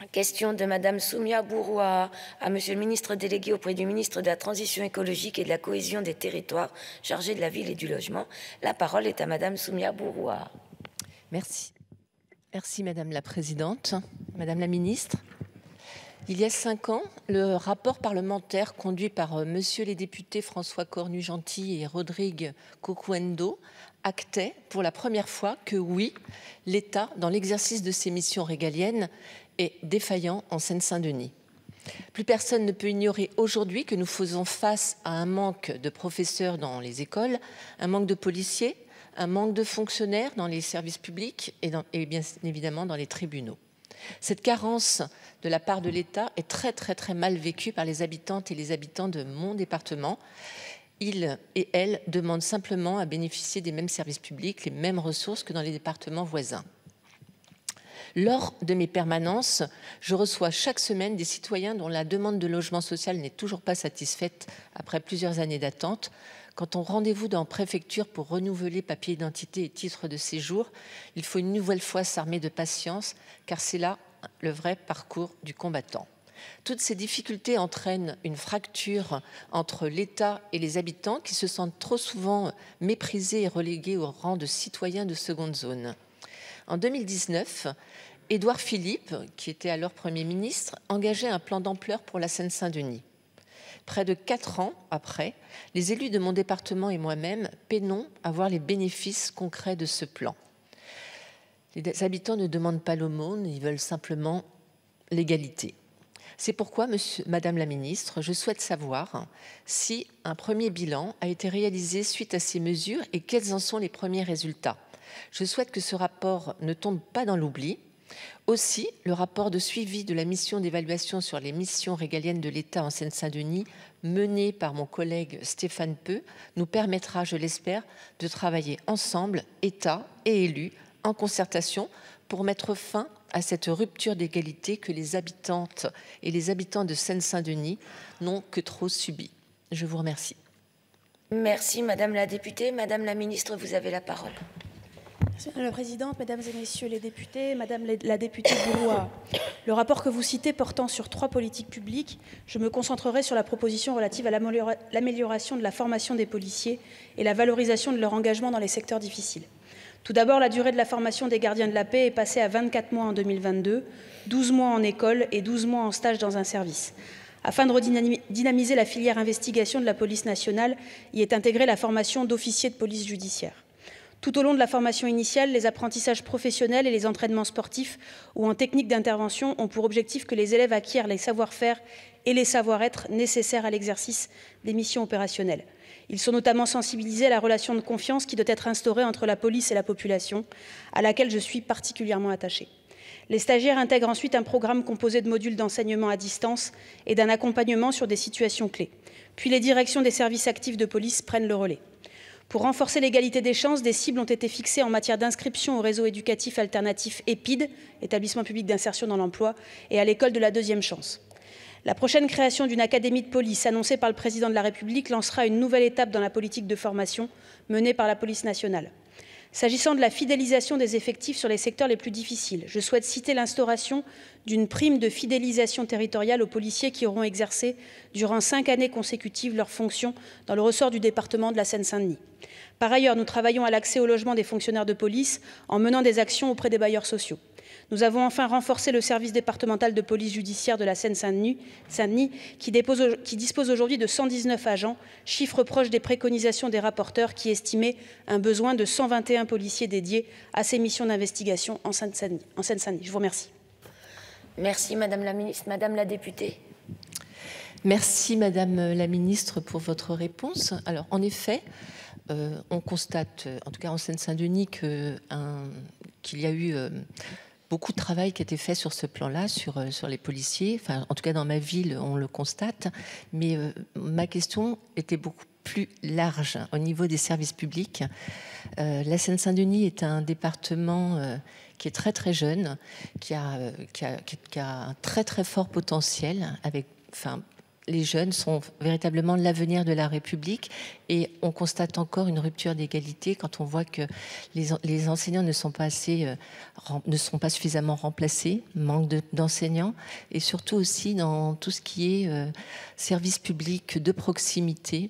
Question de Madame Soumia Bouroua à Monsieur le ministre délégué auprès du ministre de la Transition écologique et de la cohésion des territoires, chargé de la ville et du logement. La parole est à Madame Soumia Bouroua. Merci. Merci Madame la Présidente, Madame la Ministre. Il y a 5 ans, le rapport parlementaire conduit par Monsieur les députés François Cornu-Gentil et Rodrigue Cocuendo actait pour la première fois que oui, l'État, dans l'exercice de ses missions régaliennes, est défaillant en Seine-Saint-Denis. Plus personne ne peut ignorer aujourd'hui que nous faisons face à un manque de professeurs dans les écoles, un manque de policiers, un manque de fonctionnaires dans les services publics et bien évidemment dans les tribunaux. Cette carence de la part de l'État est très mal vécue par les habitantes et les habitants de mon département. Ils et elles demandent simplement à bénéficier des mêmes services publics, les mêmes ressources que dans les départements voisins. Lors de mes permanences, je reçois chaque semaine des citoyens dont la demande de logement social n'est toujours pas satisfaite après plusieurs années d'attente. Quand on rendez-vous dans la préfecture pour renouveler papier d'identité et titre de séjour, il faut une nouvelle fois s'armer de patience, car c'est là le vrai parcours du combattant. Toutes ces difficultés entraînent une fracture entre l'État et les habitants qui se sentent trop souvent méprisés et relégués au rang de citoyens de seconde zone. En 2019, Édouard Philippe, qui était alors Premier ministre, engageait un plan d'ampleur pour la Seine-Saint-Denis. Près de 4 ans après, les élus de mon département et moi-même peinons à voir les bénéfices concrets de ce plan. Les habitants ne demandent pas l'aumône, ils veulent simplement l'égalité. C'est pourquoi, Madame la Ministre, je souhaite savoir si un premier bilan a été réalisé suite à ces mesures et quels en sont les premiers résultats. Je souhaite que ce rapport ne tombe pas dans l'oubli. Aussi, le rapport de suivi de la mission d'évaluation sur les missions régaliennes de l'État en Seine-Saint-Denis, mené par mon collègue Stéphane Peu, nous permettra, je l'espère, de travailler ensemble, État et élus, en concertation, pour mettre fin à cette rupture d'égalité que les habitantes et les habitants de Seine-Saint-Denis n'ont que trop subie. Je vous remercie. Merci Madame la députée. Madame la Ministre, vous avez la parole. Madame la Présidente, Mesdames et Messieurs les députés, Madame la députée Bouroua, le rapport que vous citez portant sur 3 politiques publiques, je me concentrerai sur la proposition relative à l'amélioration de la formation des policiers et la valorisation de leur engagement dans les secteurs difficiles. Tout d'abord, la durée de la formation des gardiens de la paix est passée à 24 mois en 2022, 12 mois en école et 12 mois en stage dans un service. Afin de redynamiser la filière investigation de la police nationale, y est intégrée la formation d'officiers de police judiciaire. Tout au long de la formation initiale, les apprentissages professionnels et les entraînements sportifs ou en technique d'intervention ont pour objectif que les élèves acquièrent les savoir-faire et les savoir-être nécessaires à l'exercice des missions opérationnelles. Ils sont notamment sensibilisés à la relation de confiance qui doit être instaurée entre la police et la population, à laquelle je suis particulièrement attachée. Les stagiaires intègrent ensuite un programme composé de modules d'enseignement à distance et d'un accompagnement sur des situations clés. Puis les directions des services actifs de police prennent le relais. Pour renforcer l'égalité des chances, des cibles ont été fixées en matière d'inscription au réseau éducatif alternatif EPID, établissement public d'insertion dans l'emploi, et à l'école de la deuxième chance. La prochaine création d'une académie de police annoncée par le Président de la République lancera une nouvelle étape dans la politique de formation menée par la police nationale. S'agissant de la fidélisation des effectifs sur les secteurs les plus difficiles, je souhaite citer l'instauration d'une prime de fidélisation territoriale aux policiers qui auront exercé durant 5 années consécutives leurs fonctions dans le ressort du département de la Seine-Saint-Denis. Par ailleurs, nous travaillons à l'accès au logement des fonctionnaires de police en menant des actions auprès des bailleurs sociaux. Nous avons enfin renforcé le service départemental de police judiciaire de la Seine-Saint-Denis qui dispose aujourd'hui de 119 agents, chiffre proche des préconisations des rapporteurs qui estimaient un besoin de 121 policiers dédiés à ces missions d'investigation en Seine-Saint-Denis. Je vous remercie. Merci Madame la Ministre. Madame la députée. Merci Madame la Ministre pour votre réponse. Alors en effet, on constate, en tout cas en Seine-Saint-Denis, qu'il y a eu beaucoup de travail qui a été fait sur ce plan-là, sur les policiers. Enfin, en tout cas, dans ma ville, on le constate. Mais ma question était beaucoup plus large au niveau des services publics. La Seine-Saint-Denis est un département qui est très jeune, qui a un très fort potentiel, avec les jeunes sont véritablement l'avenir de la République et on constate encore une rupture d'égalité quand on voit que les enseignants ne sont pas suffisamment remplacés, manque d'enseignants et surtout aussi dans tout ce qui est service public de proximité.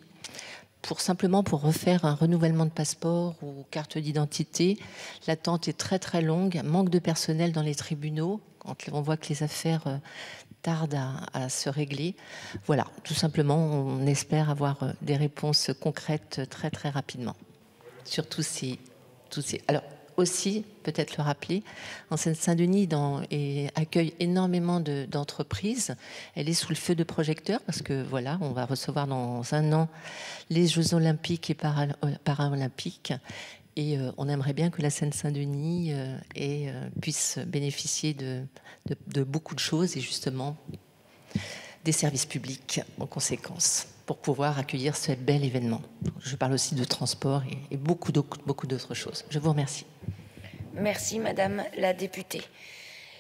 Simplement pour refaire un renouvellement de passeport ou carte d'identité, l'attente est très très longue, manque de personnel dans les tribunaux, quand on voit que les affaires tardent à se régler. Voilà, tout simplement, on espère avoir des réponses concrètes très très rapidement sur tous ces... Alors, aussi, peut-être le rappeler, en Seine-Saint-Denis accueille énormément d'entreprises. Elle est sous le feu de projecteurs parce que voilà, on va recevoir dans un an les Jeux Olympiques et Paralympiques. Et on aimerait bien que la Seine-Saint-Denis puisse bénéficier de beaucoup de choses et justement des services publics en conséquence pour pouvoir accueillir ce bel événement. Je parle aussi de transport et beaucoup d'autres choses. Je vous remercie. Merci, Madame la députée.